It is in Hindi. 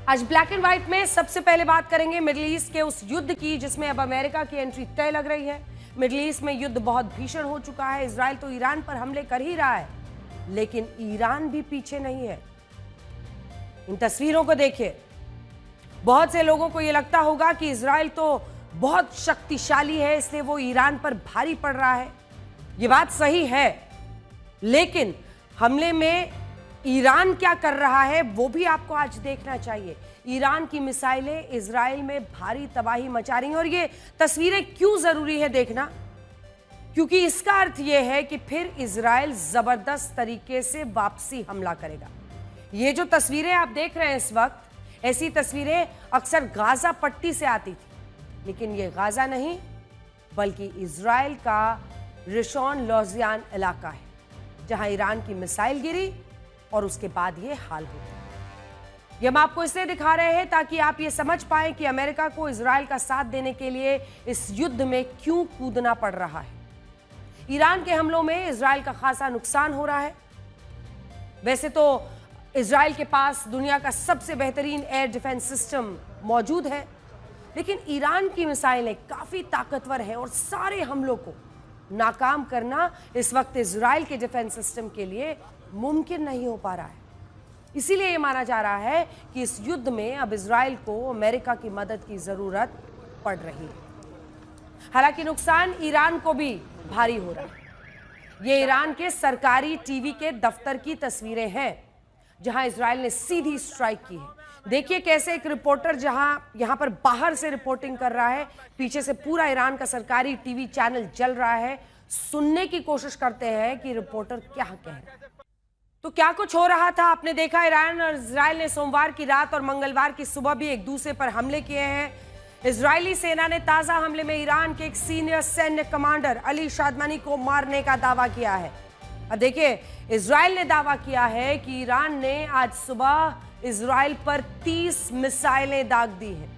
आज ब्लैक एंड व्हाइट में सबसे पहले बात करेंगे मिडिल ईस्ट के उस युद्ध की जिसमें अब अमेरिका की एंट्री तय लग रही है। मिडिल ईस्ट में युद्ध बहुत भीषण हो चुका है। इजराइल तो ईरान पर हमले कर ही रहा है, लेकिन ईरान भी पीछे नहीं है। इन तस्वीरों को देखिए। बहुत से लोगों को यह लगता होगा कि इजराइल तो बहुत शक्तिशाली है, इसलिए वो ईरान पर भारी पड़ रहा है। ये बात सही है, लेकिन हमले में ईरान क्या कर रहा है वो भी आपको आज देखना चाहिए। ईरान की मिसाइलें इजराइल में भारी तबाही मचा रही हैं, और ये तस्वीरें क्यों जरूरी है देखना, क्योंकि इसका अर्थ यह है कि फिर इजराइल जबरदस्त तरीके से वापसी हमला करेगा। ये जो तस्वीरें आप देख रहे हैं इस वक्त, ऐसी तस्वीरें अक्सर गाजा पट्टी से आती थी, लेकिन ये गाजा नहीं बल्कि इजराइल का रिशॉन लॉजियान इलाका है, जहां ईरान की मिसाइल गिरी और उसके बाद ये हाल हुआ। ये हम आपको इसलिए दिखा रहे हैं ताकि आप ये समझ पाएं कि अमेरिका को इजराइल का साथ देने के लिए इस युद्ध में क्यों कूदना पड़ रहा है। ईरान के हमलों में इजराइल का खासा नुकसान हो रहा है। वैसे तो इजराइल के पास दुनिया का सबसे बेहतरीन एयर डिफेंस सिस्टम मौजूद है, लेकिन ईरान की मिसाइलें काफी ताकतवर हैं और सारे हमलों को नाकाम करना इस वक्त इजराइल के डिफेंस सिस्टम के लिए मुमकिन नहीं हो पा रहा है। इसीलिए यह माना जा रहा है कि इस युद्ध में अब इजराइल को अमेरिका की मदद की जरूरत पड़ रही है। हालांकि नुकसान ईरान को भी भारी हो रहा है। ये ईरान के सरकारी टीवी के दफ्तर की तस्वीरें हैं, जहां इजराइल ने सीधी स्ट्राइक की है। देखिए कैसे एक रिपोर्टर यहां पर बाहर से रिपोर्टिंग कर रहा है, पीछे से पूरा ईरान का सरकारी टीवी चैनल चल रहा है। सुनने की कोशिश करते हैं कि रिपोर्टर क्या कह रहा है। तो क्या कुछ हो रहा था आपने देखा। ईरान और इजराइल ने सोमवार की रात और मंगलवार की सुबह भी एक दूसरे पर हमले किए हैं। इजरायली सेना ने ताजा हमले में ईरान के एक सीनियर सैन्य कमांडर अली शादमानी को मारने का दावा किया है। अब देखिए, इजराइल ने दावा किया है कि ईरान ने आज सुबह इजराइल पर 30 मिसाइलें दाग दी हैं।